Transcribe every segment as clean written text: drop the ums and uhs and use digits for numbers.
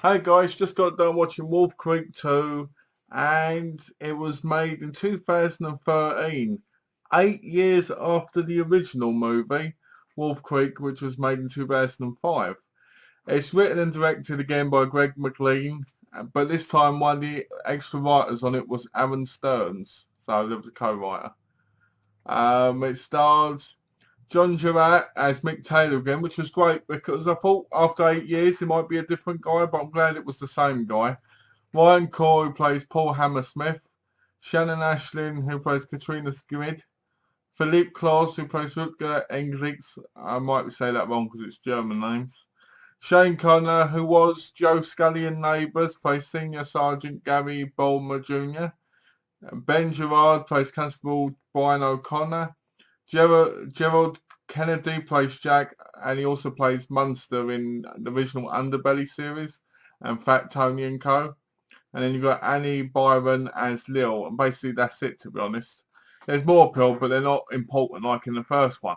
Hey guys, just got done watching Wolf Creek 2 and it was made in 2013, 8 years after the original movie, Wolf Creek, which was made in 2005. It's written and directed again by Greg McLean, but this time one of the extra writers on it was Aaron Stearns, so there was a co-writer. It stars John Jarratt as Mick Taylor again, which was great because I thought after 8 years he might be a different guy, but I'm glad it was the same guy. Ryan Corr, who plays Paul Hammersmith. Shannon Ashlin, who plays Katrina Schmid. Philippe Klaus, who plays Rutger Englitz. I might say that wrong because it's German names. Shane Connor, who was Joe Scully in Neighbours, plays Senior Sergeant Gary Bulmer Jr. Ben Gerard plays Constable Brian O'Connor. Gerald Kennedy plays Jack, and he also plays Munster in the original Underbelly series and Fat Tony and Co. And then you've got Annie Byron as Lil, and basically that's it, to be honest. There's more people, but they're not important like in the first one.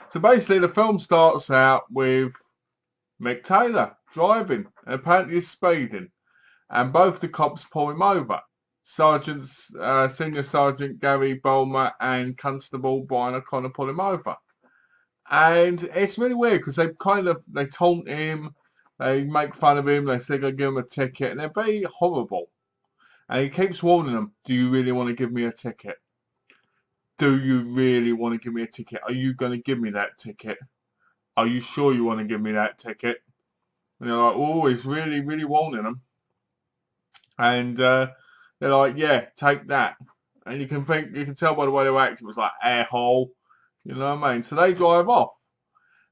So basically the film starts out with Mick Taylor driving, and apparently he's speeding, and both the cops pull him over. Senior Sergeant Gary Bulmer and Constable Brian O'Connor pull him over. And it's really weird because they taunt him, they make fun of him, they say they're going to give him a ticket, and they're very horrible. And he keeps warning them, do you really want to give me a ticket? Do you really want to give me a ticket? Are you going to give me that ticket? Are you sure you want to give me that ticket? And they're like, oh, he's really, really warning them. And they're like, yeah, take that. And you can tell by the way they were acting, it was like, air hole. You know what I mean? So they drive off.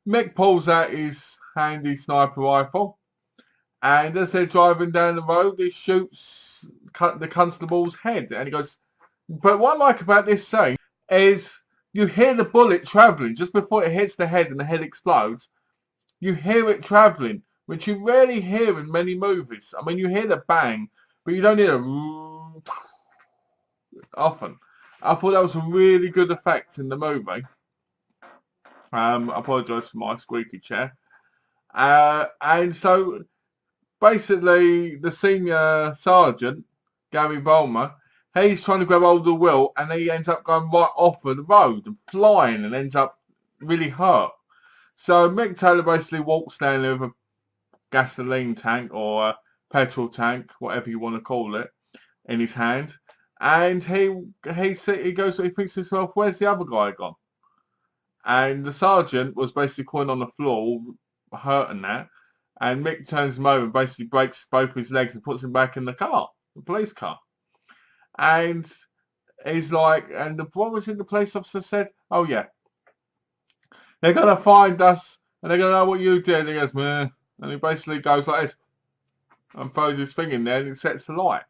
Mick pulls out his handy sniper rifle, and as they're driving down the road, he shoots the constable's head. And he goes, but what I like about this scene is you hear the bullet travelling just before it hits the head and the head explodes. You hear it travelling, which you rarely hear in many movies. I mean, you hear the bang, but you don't hear the often. I thought that was a really good effect in the movie. I apologise for my squeaky chair. And so basically the senior sergeant, Gary Bulmer, he's trying to grab hold of the wheel and he ends up going right off of the road and flying and ends up really hurt. So Mick Taylor basically walks down there with a gasoline tank or a petrol tank, whatever you want to call it, in his hand. And he thinks to himself, where's the other guy gone? And the sergeant was basically crawling on the floor, hurting that. And Mick turns him over and basically breaks both his legs and puts him back in the car, the police car. And he's like, and what was it the police officer said? Oh yeah, they're going to find us and they're going to know what you did. And he goes, meh. And he basically goes like this and throws his thing in there and it sets the light.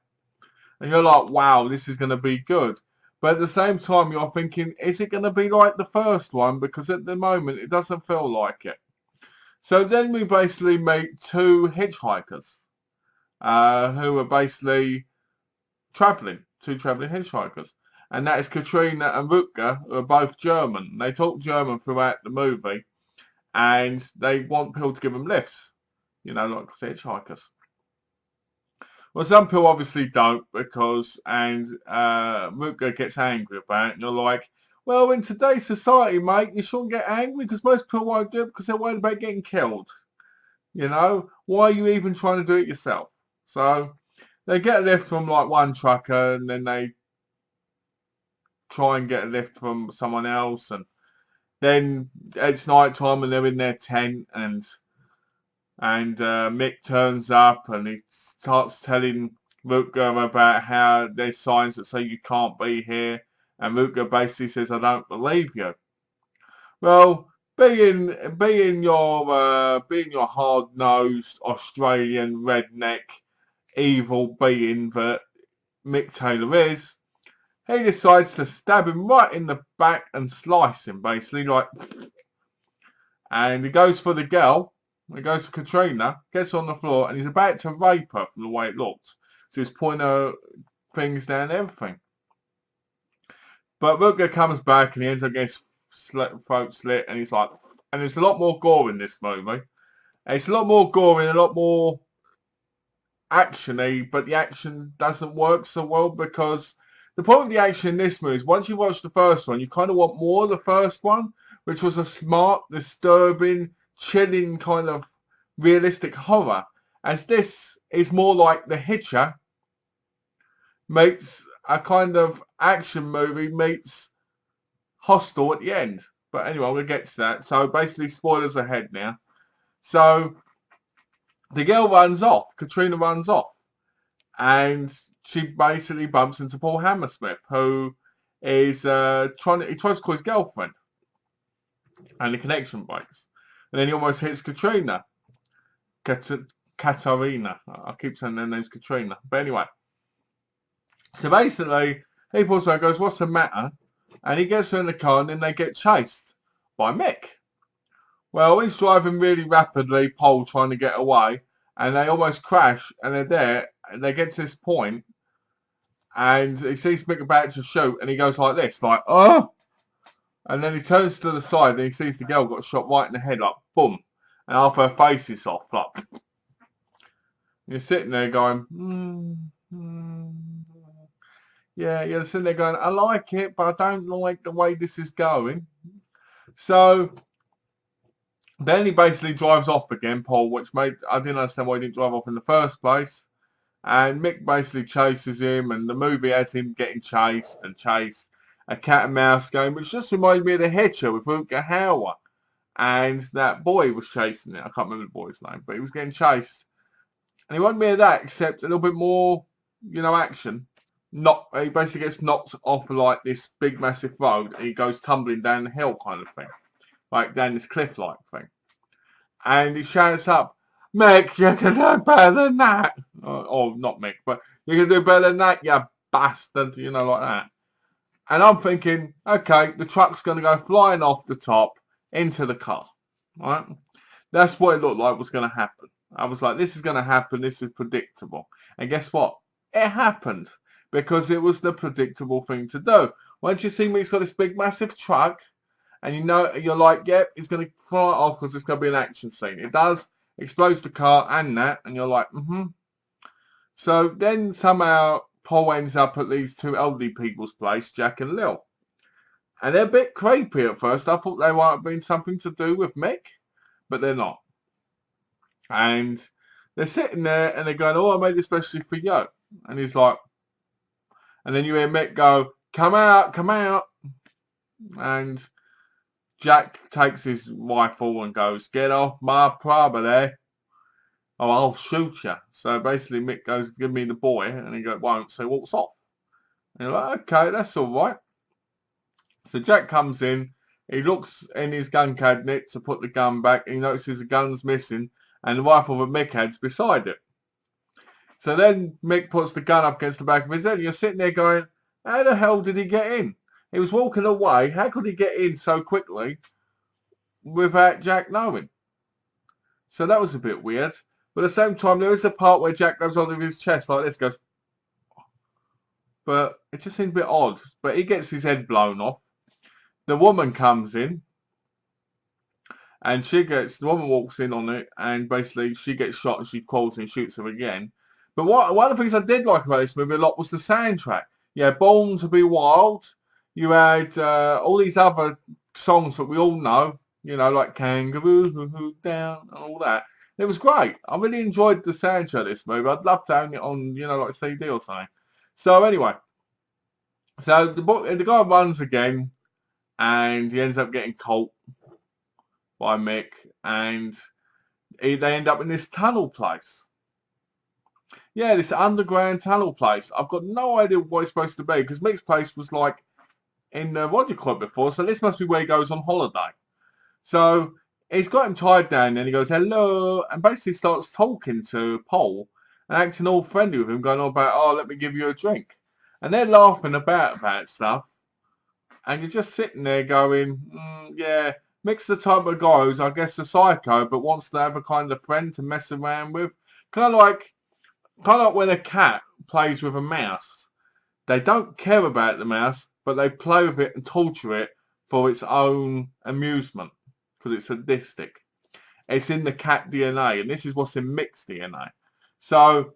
And you're like, wow, this is going to be good. But at the same time, you're thinking, is it going to be like the first one? Because at the moment, it doesn't feel like it. So then we basically meet two hitchhikers who are basically two travelling hitchhikers. And that is Katrina and Rutger, who are both German. They talk German throughout the movie. And they want people to give them lifts. You know, like hitchhikers. Well, some people obviously don't Rutger gets angry about it, and you're like, well, in today's society, mate, you shouldn't get angry because most people won't do it because they're worried about getting killed. You know, why are you even trying to do it yourself? So they get a lift from like one trucker, and then they try and get a lift from someone else, and then it's night time and they're in their tent, and Mick turns up and he starts telling Rutger about how there's signs that say you can't be here, and Rutger basically says, I don't believe you. Well, being your hard-nosed Australian redneck evil being that Mick Taylor is, he decides to stab him right in the back and slice him, basically, like, and he goes for the girl. He goes to Katrina, gets on the floor, and he's about to rape her from the way it looked. So he's pointing her things down and everything. But Rutger comes back and he ends up getting throat slit, and he's like, and there's a lot more gore in this movie. It's a lot more gory and a lot more actiony, but the action doesn't work so well because the problem with the action in this movie is once you watch the first one, you kind of want more of the first one, which was a smart, disturbing, chilling kind of realistic horror. As this is more like The Hitcher meets a kind of action movie meets Hostel at the end. But anyway, I'm going to get to that. So basically, spoilers ahead now. So the girl runs off. Katrina runs off. And she basically bumps into Paul Hammersmith, who is he tries to call his girlfriend. And the connection breaks. And then he almost hits Katrina. Katarina. I keep saying their name's Katrina. But anyway. So basically, he pulls her and goes, what's the matter? And he gets her in the car and then they get chased by Mick. Well, he's driving really rapidly, Paul trying to get away, and they almost crash, and they're there, and they get to this point, and he sees Mick about to shoot, and he goes like this, like, oh! And then he turns to the side, and he sees the girl got shot right in the head, like, boom, and half her face is off, like, you're sitting there going, yeah, you're sitting there going, I like it, but I don't like the way this is going. So then he basically drives off again, Paul, which made I didn't understand why he didn't drive off in the first place. And Mick basically chases him, and the movie has him getting chased, a cat and mouse game, which just reminded me of The Hitcher with Rutger Hauer. And that boy was chasing it. I can't remember the boy's name, but he was getting chased. And he reminded me of that, except a little bit more, action. He basically gets knocked off like this big massive road, and he goes tumbling down the hill kind of thing. Like down this cliff-like thing. And he shouts up, Mick, you can do better than that. Or not Mick, but you can do better than that, you bastard, like that. And I'm thinking, okay, the truck's going to go flying off the top into the car. Right? That's what it looked like was going to happen. I was like, this is going to happen, this is predictable. And guess what? It happened. Because it was the predictable thing to do. Once you see Mick's got this big massive truck, and you're like, yep, it's going to fly off because it's going to be an action scene. It does, explodes the car and that, and you're like, So then somehow Paul ends up at these two elderly people's place, Jack and Lil. And they're a bit creepy at first. I thought they might have been something to do with Mick, but they're not. And they're sitting there and they're going, oh, I made this especially for you. And he's like, and then you hear Mick go, come out, come out. And Jack takes his rifle and goes, get off my property. Oh, I'll shoot you. So basically Mick goes, give me the boy. And he won't. So he walks off. And you're like, okay, that's all right. So Jack comes in. He looks in his gun cabinet to put the gun back. He notices the gun's missing. And the rifle that Mick had's beside it. So then Mick puts the gun up against the back of his head. And you're sitting there going, how the hell did he get in? He was walking away. How could he get in so quickly without Jack knowing? So that was a bit weird. But at the same time, there is a part where Jack goes on with his chest like this, goes. But it just seemed a bit odd. But he gets his head blown off. The woman comes in. And the woman walks in on it. And basically she gets shot and she crawls and shoots her again. But one of the things I did like about this movie a lot was the soundtrack. Yeah, Born to Be Wild. You had all these other songs that we all know, like Kangaroo Down and all that. It was great. I really enjoyed the soundtrack of this movie. I'd love to own it on, like CD or something. So anyway, so the guy runs again, and he ends up getting caught by Mick, and they end up in this tunnel place. Yeah, this underground tunnel place. I've got no idea what it's supposed to be because Mick's place was like in Roger Club before, so this must be where he goes on holiday. So he's got him tied down and he goes, hello, and basically starts talking to Paul and acting all friendly with him, going on about, oh, let me give you a drink. And they're laughing about stuff. And you're just sitting there going, yeah, Mick's the type of guy who's, I guess, a psycho, but wants to have a kind of friend to mess around with. Kind of like when a cat plays with a mouse. They don't care about the mouse, but they play with it and torture it for its own amusement because it's sadistic. it's in the cat DNA, and this is what's in Mick's DNA. So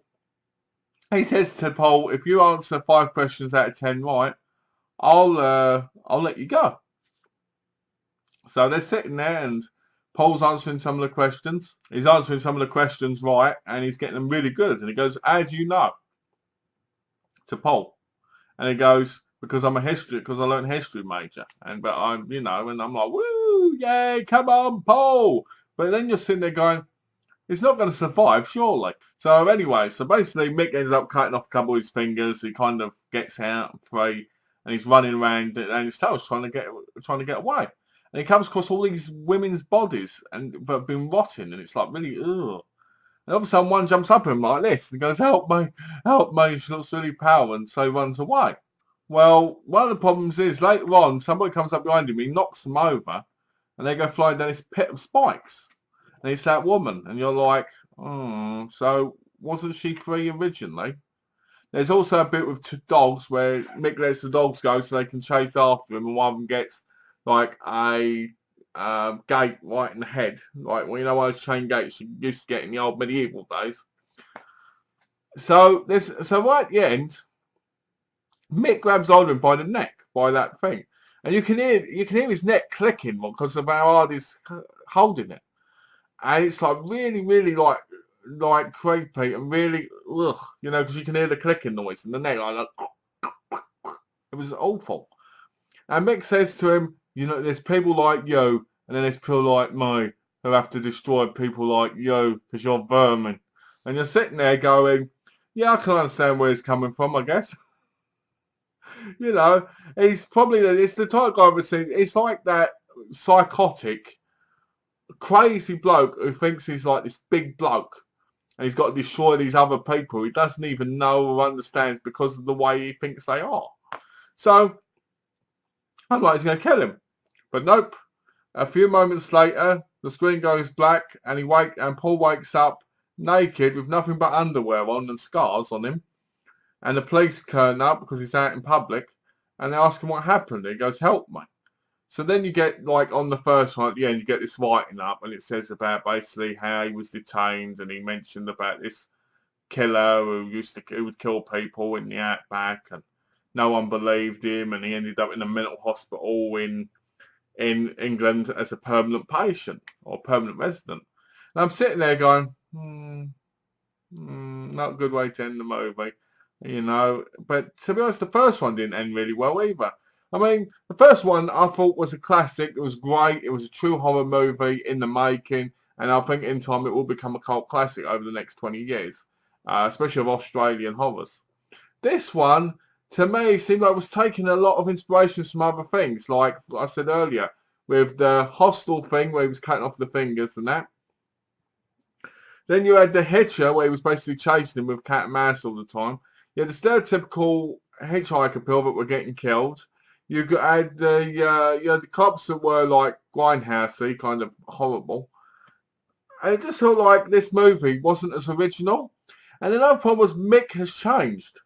he says to Paul, if you answer 5 questions out of 10 right, I'll let you go. So they're sitting there, and Paul's answering some of the questions. He's answering some of the questions right, and he's getting them really good. And he goes, how do you know? To Paul. And he goes, because I learned history major. But I'm, and I'm like, woo, yay, come on, Paul. But then you're sitting there going, he's not going to survive, surely. So anyway, basically Mick ends up cutting off a couple of his fingers. He kind of gets out free, and he's running around, and his tail's trying to get away. And he comes across all these women's bodies and that have been rotting, and it's like really, ugh. And all of a sudden one jumps up at him like this and goes, help me, help me. She looks really pale, and so he runs away. Well, one of the problems is later on, somebody comes up behind him, he knocks them over, and they go flying down this pit of spikes. And it's that woman, and you're like, oh, so wasn't she free originally? There's also a bit with 2 dogs where Mick lets the dogs go so they can chase after him, and one of them gets like a gate right in the head, like one of those chain gates you used to get in the old medieval days. So right at the end, Mick grabs hold of him by the neck, by that thing, and you can hear his neck clicking because of how hard he's holding it, and it's like really, really like creepy and really, ugh, because you can hear the clicking noise in the neck, like it was awful. And Mick says to him, there's people like you, and then there's people like me who have to destroy people like you because you're vermin. And you're sitting there going, yeah, I can understand where he's coming from, I guess. He's probably, it's the type of guy I've seen, it's like that psychotic, crazy bloke who thinks he's like this big bloke, and he's got to destroy these other people he doesn't even know or understands because of the way he thinks they are. So, I'm like, he's going to kill him. But nope. A few moments later, the screen goes black, and Paul wakes up naked with nothing but underwear on and scars on him. And the police turn up because he's out in public, and they ask him what happened. He goes, help me. So then you get, like, on the first one at the end, you get this writing up, and it says about basically how he was detained, and he mentioned about this killer who would kill people in the outback, and no one believed him, and he ended up in a mental hospital in England as a permanent patient or permanent resident. And I'm sitting there going, not a good way to end the movie, But to be honest, the first one didn't end really well either. I mean, the first one I thought was a classic. It was great. It was a true horror movie in the making, and I think in time it will become a cult classic over the next 20 years, especially of Australian horrors. This one, to me, seemed like it was taking a lot of inspirations from other things, like I said earlier, with the Hostel thing where he was cutting off the fingers and that. Then you had the Hitcher where he was basically chasing him with cat and mouse all the time. You had the stereotypical hitchhiker pill that were getting killed. You had the cops that were like grindhousey, kind of horrible. And it just felt like this movie wasn't as original. And another problem was Mick has changed.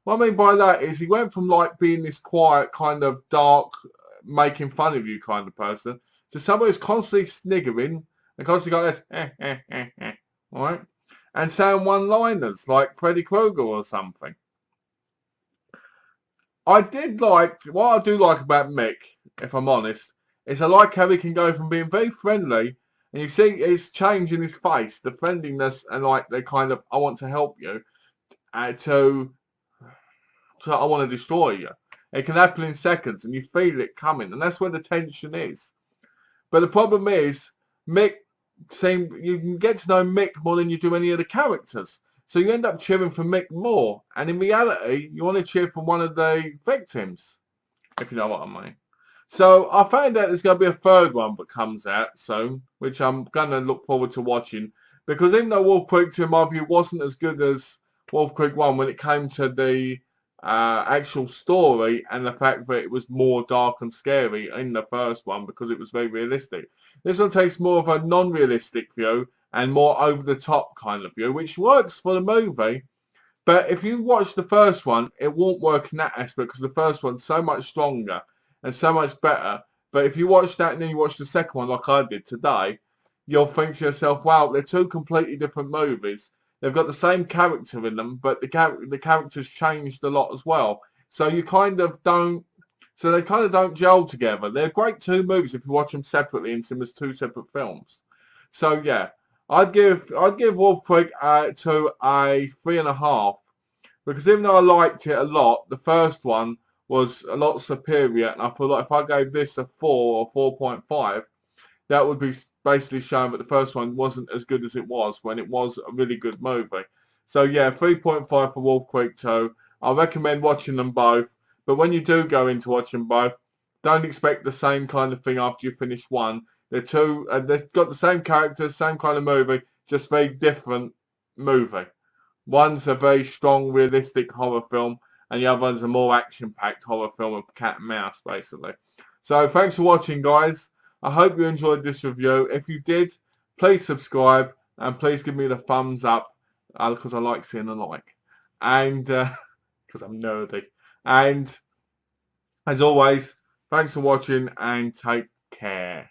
What I mean by that is he went from like being this quiet, kind of dark, making fun of you kind of person to somebody who's constantly sniggering and constantly got this, right? And saying one-liners like Freddy Krueger or something. What I do like about Mick, if I'm honest, is I like how he can go from being very friendly, and you see his change in his face, the friendliness and like the kind of, I want to help you, to I want to destroy you. It can happen in seconds, and you feel it coming, and that's where the tension is. But the problem is, you can get to know Mick more than you do any of the characters. So you end up cheering for Mick more. And in reality, you want to cheer for one of the victims, if you know what I mean. So I found out there's going to be a third one that comes out soon, which I'm going to look forward to watching. Because even though Wolf Creek 2, in my view, wasn't as good as Wolf Creek 1 when it came to the actual story and the fact that it was more dark and scary in the first one because it was very realistic. This one takes more of a non-realistic view and more over-the-top kind of view, which works for the movie. But if you watch the first one, it won't work in that aspect because the first one's so much stronger and so much better. But if you watch that and then you watch the second one like I did today, you'll think to yourself, wow, they're two completely different movies. They've got the same character in them, but the character's changed a lot as well. So you kind of don't, so they kind of don't gel together. They're great two movies if you watch them separately and see them as two separate films. So yeah, I'd give Wolf Creek to a 3.5, because even though I liked it a lot, the first one was a lot superior, and I feel like if I gave this a 4 or 4.5, that would be basically showing that the first one wasn't as good as it was when it was a really good movie. So yeah, 3.5 for Wolf Creek 2. I recommend watching them both, but when you do go into watching both, don't expect the same kind of thing after you finish one. They're two, they've got the same characters, same kind of movie, just very different movie. One's a very strong, realistic horror film, and the other one's a more action-packed horror film of cat and mouse, basically. So thanks for watching, guys. I hope you enjoyed this review. If you did, please subscribe and please give me the thumbs up, because I like seeing a like, and because I'm nerdy. And as always, thanks for watching and take care.